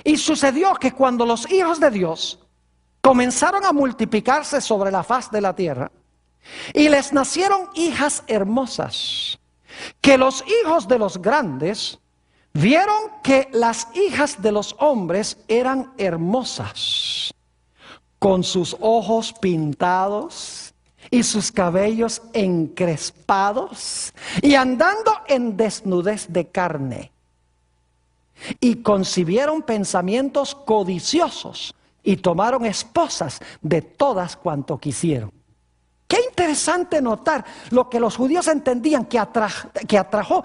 y sucedió que cuando los hijos de Dios comenzaron a multiplicarse sobre la faz de la tierra, y les nacieron hijas hermosas, que los hijos de los grandes vieron que las hijas de los hombres eran hermosas, con sus ojos pintados y sus cabellos encrespados, y andando en desnudez de carne. Y concibieron pensamientos codiciosos, y tomaron esposas de todas cuanto quisieron. Qué interesante notar lo que los judíos entendían que atrajo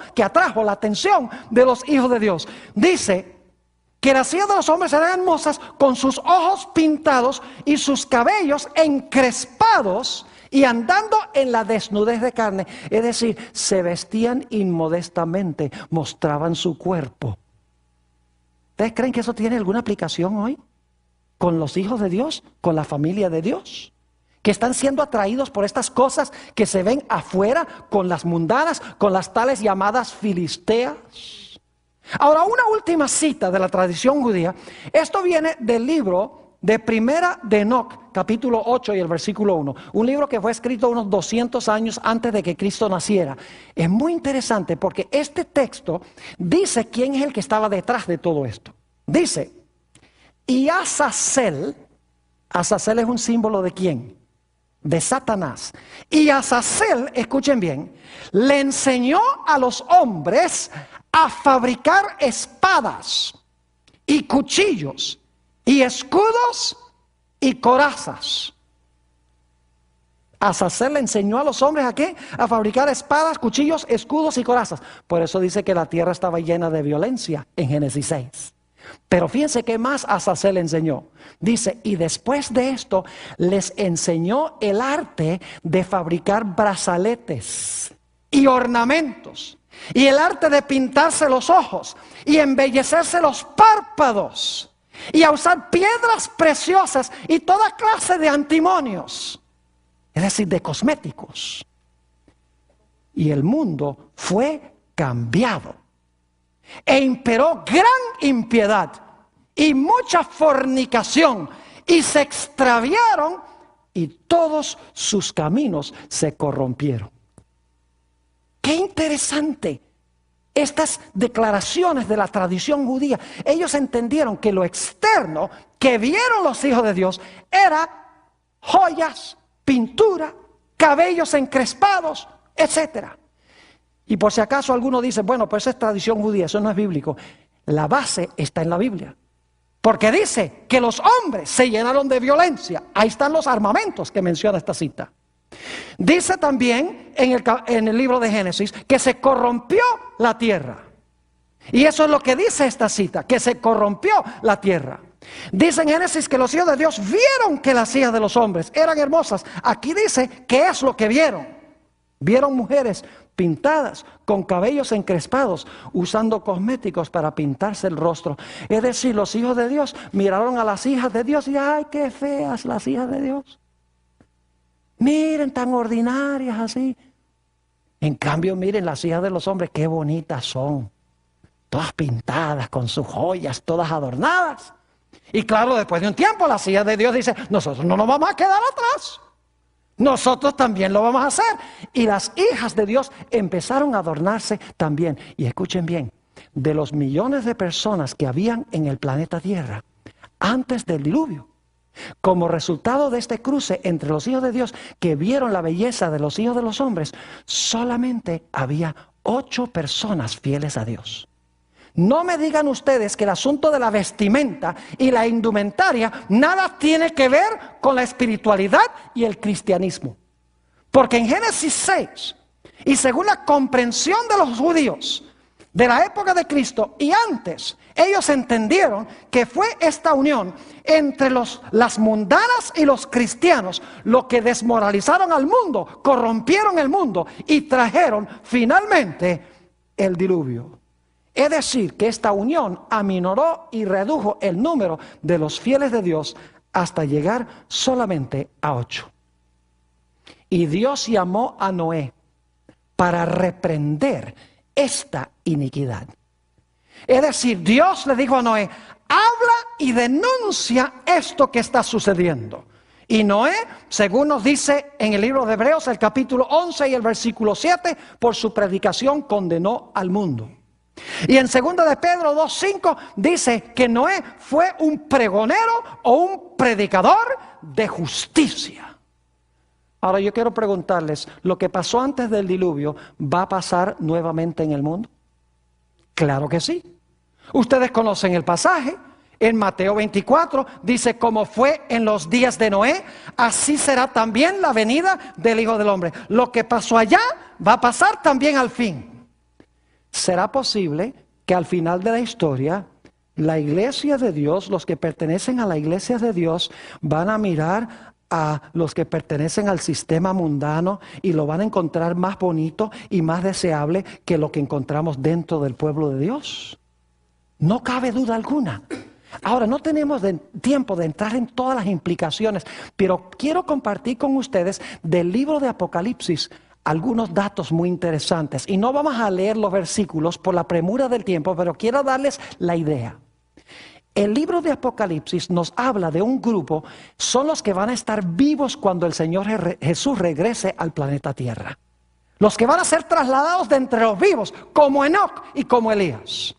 la atención de los hijos de Dios. Dice que las hijas de los hombres eran hermosas, con sus ojos pintados y sus cabellos encrespados, y andando en la desnudez de carne. Es decir, se vestían inmodestamente, mostraban su cuerpo. ¿Ustedes creen que eso tiene alguna aplicación hoy? ¿Con los hijos de Dios? ¿Con la familia de Dios? Que están siendo atraídos por estas cosas que se ven afuera, con las mundanas, con las tales llamadas filisteas. Ahora, una última cita de la tradición judía. Esto viene del libro de Primera de Enoc, capítulo 8 y el versículo 1. Un libro que fue escrito unos 200 años antes de que Cristo naciera. Es muy interesante porque este texto dice quién es el que estaba detrás de todo esto. Dice, y Azazel es un símbolo de quién? De Satanás. Y Azazel, escuchen bien, le enseñó a los hombres a fabricar espadas y cuchillos y escudos y corazas. Azazel le enseñó a los hombres ¿a qué? A fabricar espadas, cuchillos, escudos y corazas. Por eso dice que la tierra estaba llena de violencia en Génesis 6. Pero fíjense qué más Azazel le enseñó. Dice, y después de esto les enseñó el arte de fabricar brazaletes y ornamentos, y el arte de pintarse los ojos y embellecerse los párpados, y a usar piedras preciosas y toda clase de antimonios, es decir, de cosméticos. Y el mundo fue cambiado, e imperó gran impiedad y mucha fornicación, y se extraviaron, y todos sus caminos se corrompieron. Qué interesante estas declaraciones de la tradición judía. Ellos entendieron que lo externo que vieron los hijos de Dios era joyas, pintura, cabellos encrespados, etcétera. Y por si acaso alguno dice, bueno, pues es tradición judía, eso no es bíblico. La base está en la Biblia. Porque dice que los hombres se llenaron de violencia. Ahí están los armamentos que menciona esta cita. Dice también en el libro de Génesis que se corrompió la tierra. Y eso es lo que dice esta cita, que se corrompió la tierra. Dice en Génesis que los hijos de Dios vieron que las hijas de los hombres eran hermosas. Aquí dice qué es lo que vieron. Vieron mujeres pintadas, con cabellos encrespados, usando cosméticos para pintarse el rostro. Es decir, los hijos de Dios miraron a las hijas de Dios y ¡ay, qué feas las hijas de Dios! Miren, tan ordinarias así. En cambio, miren las hijas de los hombres, qué bonitas son. Todas pintadas, con sus joyas, todas adornadas. Y claro, después de un tiempo, las hijas de Dios dicen, nosotros no nos vamos a quedar atrás. Nosotros también lo vamos a hacer. Y las hijas de Dios empezaron a adornarse también. Y escuchen bien, de los millones de personas que habían en el planeta Tierra antes del diluvio, como resultado de este cruce entre los hijos de Dios que vieron la belleza de los hijos de los hombres, solamente había 8 personas fieles a Dios. No me digan ustedes que el asunto de la vestimenta y la indumentaria nada tiene que ver con la espiritualidad y el cristianismo. Porque en Génesis 6, y según la comprensión de los judíos de la época de Cristo y antes, ellos entendieron que fue esta unión entre las mundanas y los cristianos lo que desmoralizaron al mundo, corrompieron el mundo y trajeron finalmente el diluvio. Es decir, que esta unión aminoró y redujo el número de los fieles de Dios hasta llegar solamente a 8. Y Dios llamó a Noé para reprender esta iniquidad. Es decir, Dios le dijo a Noé, habla y denuncia esto que está sucediendo. Y Noé, según nos dice en el libro de Hebreos, el capítulo 11 y el versículo 7, por su predicación condenó al mundo. Y en 2 de Pedro 2:5 dice que Noé fue un pregonero o un predicador de justicia. Ahora yo quiero preguntarles, ¿lo que pasó antes del diluvio va a pasar nuevamente en el mundo? Claro que sí. Ustedes conocen el pasaje. En Mateo 24 dice, como fue en los días de Noé, así será también la venida del Hijo del Hombre. Lo que pasó allá va a pasar también al fin. ¿Será posible que al final de la historia la iglesia de Dios, los que pertenecen a la iglesia de Dios, van a mirar a los que pertenecen al sistema mundano y lo van a encontrar más bonito y más deseable que lo que encontramos dentro del pueblo de Dios? No cabe duda alguna. Ahora, no tenemos tiempo de entrar en todas las implicaciones, pero quiero compartir con ustedes del libro de Apocalipsis algunos datos muy interesantes. Y no vamos a leer los versículos por la premura del tiempo, pero quiero darles la idea. El libro de Apocalipsis nos habla de un grupo, son los que van a estar vivos cuando el Señor Jesús regrese al planeta Tierra. Los que van a ser trasladados de entre los vivos, como Enoc y como Elías.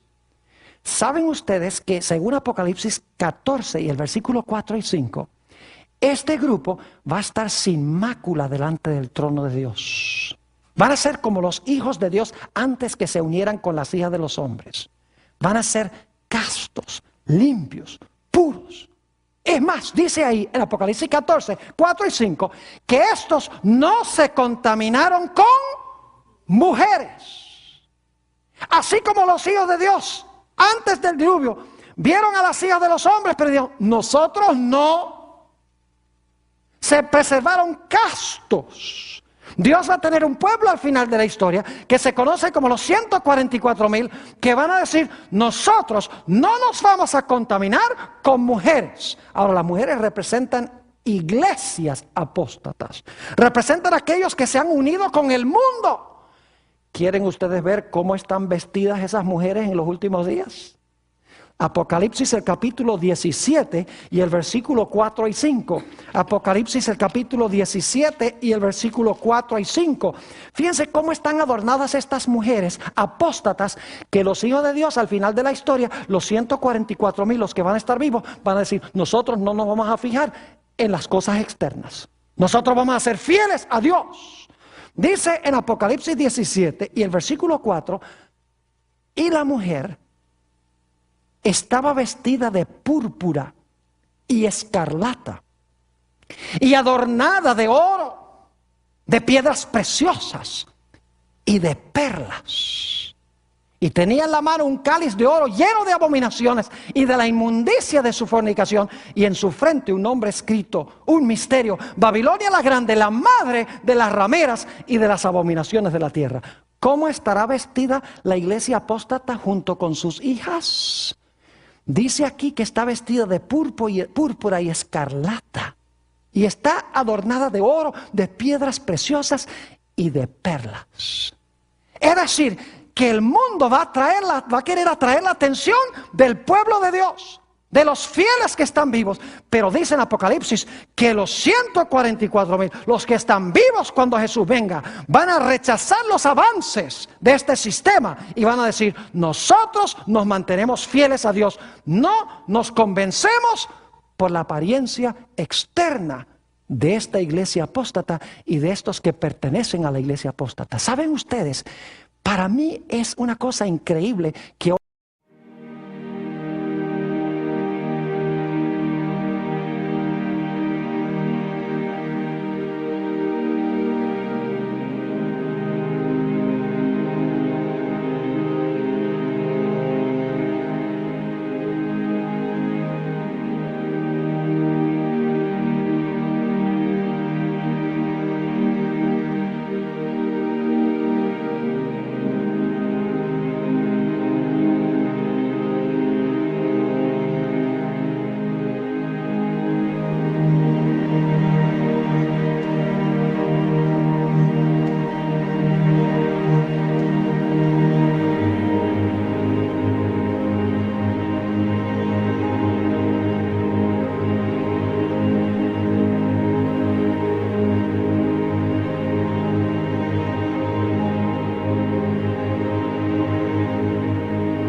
¿Saben ustedes que según Apocalipsis 14 y el versículo 4 y 5, este grupo va a estar sin mácula delante del trono de Dios? Van a ser como los hijos de Dios antes que se unieran con las hijas de los hombres. Van a ser castos, limpios, puros. Es más, dice ahí en Apocalipsis 14, 4 y 5, que estos no se contaminaron con mujeres. Así como los hijos de Dios antes del diluvio vieron a las hijas de los hombres, pero dijeron, nosotros no. Se preservaron castos. Dios va a tener un pueblo al final de la historia que se conoce como los 144,000, que van a decir, nosotros no nos vamos a contaminar con mujeres. Ahora, las mujeres representan iglesias apóstatas, representan a aquellos que se han unido con el mundo. ¿Quieren ustedes ver cómo están vestidas esas mujeres en los últimos días? Apocalipsis el capítulo 17 y el versículo 4 y 5. Apocalipsis el capítulo 17 y el versículo 4 y 5. Fíjense cómo están adornadas estas mujeres apóstatas, que los hijos de Dios al final de la historia, los 144,000, los que van a estar vivos, van a decir, nosotros no nos vamos a fijar en las cosas externas. Nosotros vamos a ser fieles a Dios. Dice en Apocalipsis 17 y el versículo 4, y la mujer estaba vestida de púrpura y escarlata y adornada de oro, de piedras preciosas y de perlas. Y tenía en la mano un cáliz de oro lleno de abominaciones y de la inmundicia de su fornicación, y en su frente un nombre escrito, un misterio: Babilonia la grande, la madre de las rameras y de las abominaciones de la tierra. ¿Cómo estará vestida la iglesia apóstata junto con sus hijas? Dice aquí que está vestida de púrpura y escarlata, y está adornada de oro, de piedras preciosas y de perlas. Es decir, que el mundo va a querer atraer la atención del pueblo de Dios, de los fieles que están vivos. Pero dice en Apocalipsis que los 144,000, los que están vivos cuando Jesús venga, van a rechazar los avances de este sistema y van a decir, nosotros nos mantenemos fieles a Dios, no nos convencemos por la apariencia externa de esta iglesia apóstata y de estos que pertenecen a la iglesia apóstata. ¿Saben ustedes? Para mí es una cosa increíble que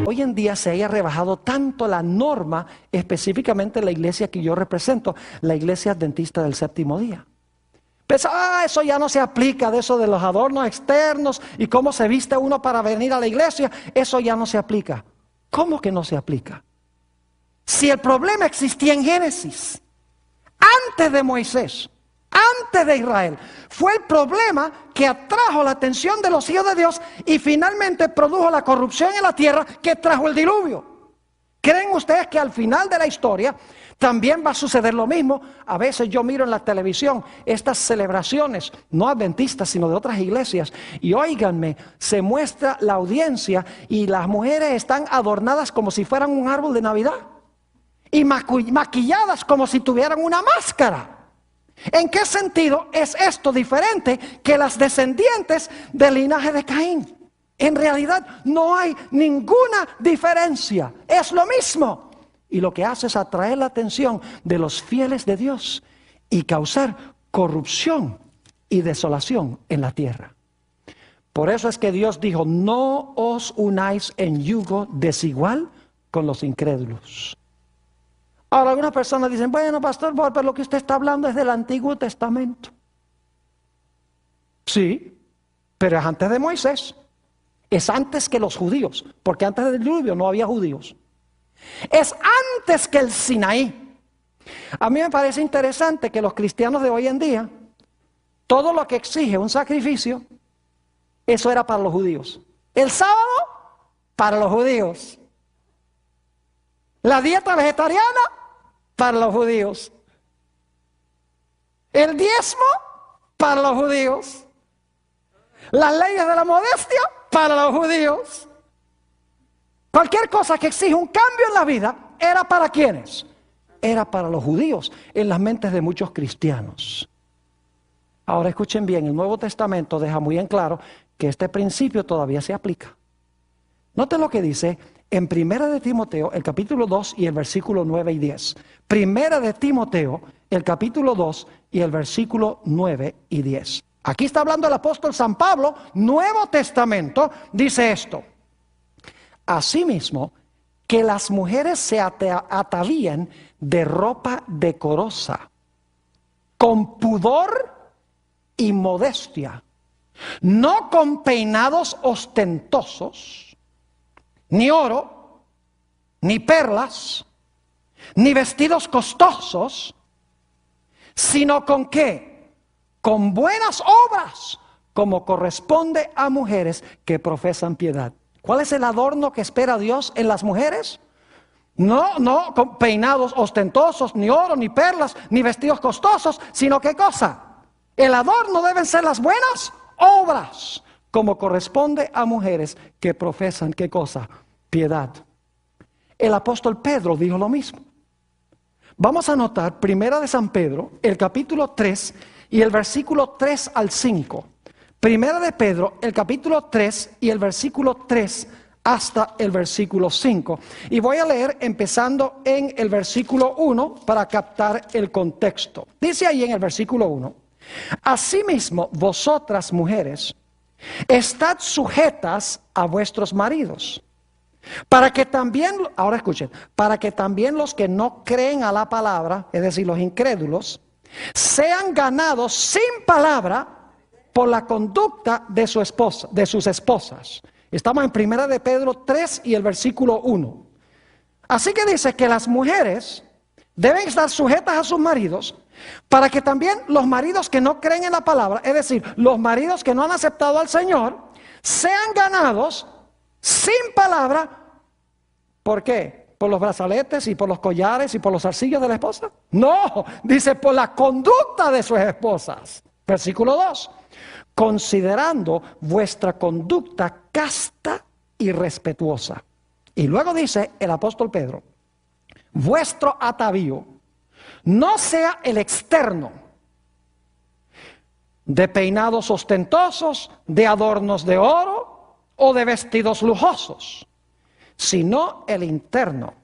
hoy en día se haya rebajado tanto la norma, específicamente la iglesia que yo represento, la iglesia adventista del séptimo día. Pues, eso ya no se aplica, de eso de los adornos externos y cómo se viste uno para venir a la iglesia, eso ya no se aplica. ¿Cómo que no se aplica? Si el problema existía en Génesis, antes de Moisés, antes de Israel, fue el problema que atrajo la atención de los hijos de Dios y finalmente produjo la corrupción en la tierra que trajo el diluvio. ¿Creen ustedes que al final de la historia también va a suceder lo mismo? A veces yo miro en la televisión estas celebraciones, no adventistas, sino de otras iglesias, y óiganme, se muestra la audiencia y las mujeres están adornadas como si fueran un árbol de Navidad y maquilladas como si tuvieran una máscara. ¿En qué sentido es esto diferente que las descendientes del linaje de Caín? En realidad no hay ninguna diferencia, es lo mismo. Y lo que hace es atraer la atención de los fieles de Dios y causar corrupción y desolación en la tierra. Por eso es que Dios dijo, no os unáis en yugo desigual con los incrédulos. Ahora algunas personas dicen, bueno, pastor, pero lo que usted está hablando es del Antiguo Testamento. Sí, pero es antes de Moisés. Es antes que los judíos, porque antes del diluvio no había judíos. Es antes que el Sinaí. A mí me parece interesante que los cristianos de hoy en día, todo lo que exige un sacrificio, eso era para los judíos. El sábado, para los judíos. La dieta vegetariana, para los judíos. El diezmo, para los judíos. Las leyes de la modestia, para los judíos. Cualquier cosa que exige un cambio en la vida, ¿era para quiénes? Era para los judíos, en las mentes de muchos cristianos. Ahora escuchen bien, el Nuevo Testamento deja muy en claro que este principio todavía se aplica. Noten lo que dice en Primera de Timoteo, el capítulo 2 y el versículo 9 y 10. Primera de Timoteo, el capítulo 2 y el versículo 9 y 10. Aquí está hablando el apóstol San Pablo, Nuevo Testamento, dice esto. Asimismo, que las mujeres se atavían de ropa decorosa, con pudor y modestia, no con peinados ostentosos, ni oro, ni perlas, ni vestidos costosos, sino con ¿qué? Con buenas obras, como corresponde a mujeres que profesan piedad. ¿Cuál es el adorno que espera Dios en las mujeres? No con peinados ostentosos, ni oro, ni perlas, ni vestidos costosos, sino ¿qué cosa? El adorno deben ser las buenas obras, como corresponde a mujeres que profesan, ¿qué cosa? Piedad. El apóstol Pedro dijo lo mismo. Vamos a notar, Primera de San Pedro, el capítulo 3 y el versículo 3 al 5. Primera de Pedro, el capítulo 3 y el versículo 3 hasta el versículo 5. Y voy a leer empezando en el versículo 1 para captar el contexto. Dice ahí en el versículo 1, asimismo vosotras mujeres, estad sujetas a vuestros maridos, para que también, ahora escuchen, para que también los que no creen a la palabra, es decir, los incrédulos, sean ganados sin palabra por la conducta de su esposa, de sus esposas. Estamos en Primera de Pedro 3 y el versículo 1. Así que dice que las mujeres deben estar sujetas a sus maridos, para que también los maridos que no creen en la palabra, es decir, los maridos que no han aceptado al Señor, sean ganados sin palabra. ¿Por qué? ¿Por los brazaletes y por los collares y por los zarcillos de la esposa? No, dice por la conducta de sus esposas. Versículo 2. Considerando vuestra conducta casta y respetuosa. Y luego dice el apóstol Pedro, vuestro atavío no sea el externo, de peinados ostentosos, de adornos de oro o de vestidos lujosos, sino el interno,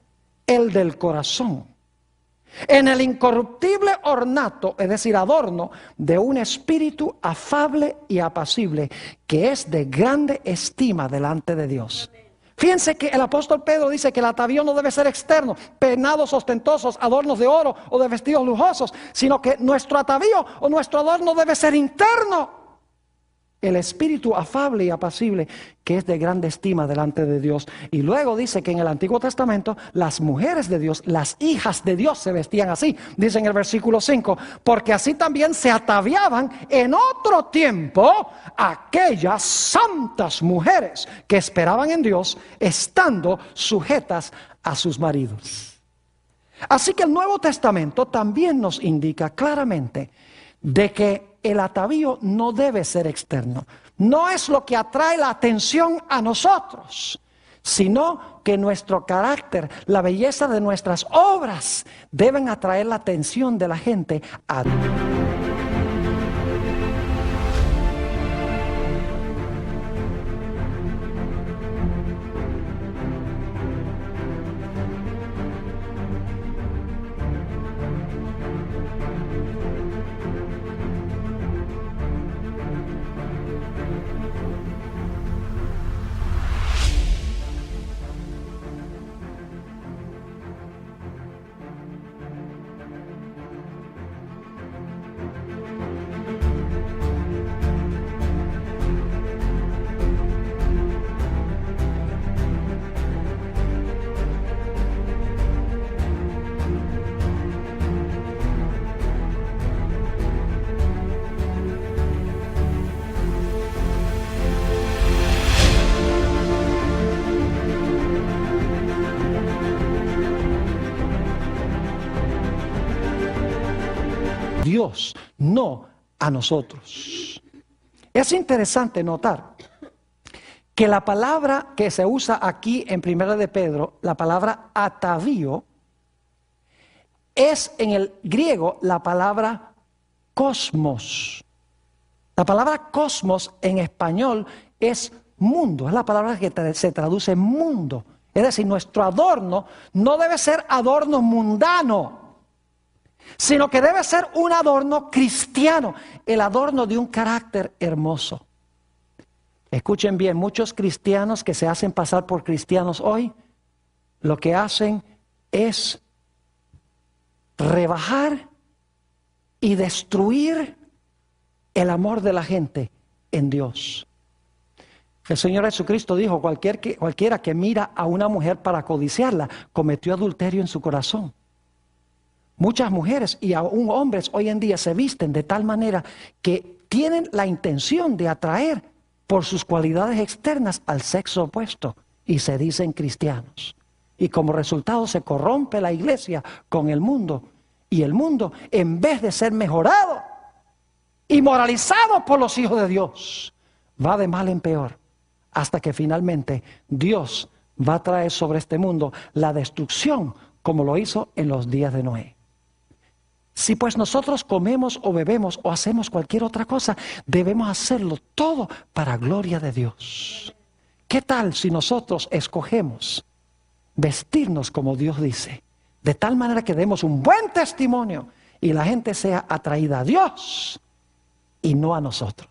el del corazón, en el incorruptible ornato, es decir, adorno de un espíritu afable y apacible, que es de grande estima delante de Dios. Fíjense que el apóstol Pedro dice que el atavío no debe ser externo, peinados ostentosos, adornos de oro o de vestidos lujosos, sino que nuestro atavío o nuestro adorno debe ser interno. El espíritu afable y apacible que es de grande estima delante de Dios. Y luego dice que en el Antiguo Testamento las mujeres de Dios, las hijas de Dios se vestían así. Dice en el versículo 5, porque así también se ataviaban en otro tiempo aquellas santas mujeres que esperaban en Dios, estando sujetas a sus maridos. Así que el Nuevo Testamento también nos indica claramente de que el atavío no debe ser externo. No es lo que atrae la atención a nosotros, sino que nuestro carácter, la belleza de nuestras obras deben atraer la atención de la gente a Dios. Dios, no a nosotros. Es interesante notar que la palabra que se usa aquí en Primera de Pedro, la palabra atavío, es en el griego la palabra cosmos. La palabra cosmos en español es mundo, es la palabra que se traduce mundo. Es decir, nuestro adorno no debe ser adorno mundano, sino que debe ser un adorno cristiano, el adorno de un carácter hermoso. Escuchen bien, muchos cristianos que se hacen pasar por cristianos hoy, lo que hacen es rebajar y destruir el amor de la gente en Dios. El Señor Jesucristo dijo, cualquiera que mira a una mujer para codiciarla, cometió adulterio en su corazón. Muchas mujeres y aún hombres hoy en día se visten de tal manera que tienen la intención de atraer por sus cualidades externas al sexo opuesto y se dicen cristianos. Y como resultado se corrompe la iglesia con el mundo. Y el mundo, en vez de ser mejorado y moralizado por los hijos de Dios, va de mal en peor. Hasta que finalmente Dios va a traer sobre este mundo la destrucción como lo hizo en los días de Noé. Si pues nosotros comemos o bebemos o hacemos cualquier otra cosa, debemos hacerlo todo para gloria de Dios. ¿Qué tal si nosotros escogemos vestirnos como Dios dice? De tal manera que demos un buen testimonio y la gente sea atraída a Dios y no a nosotros.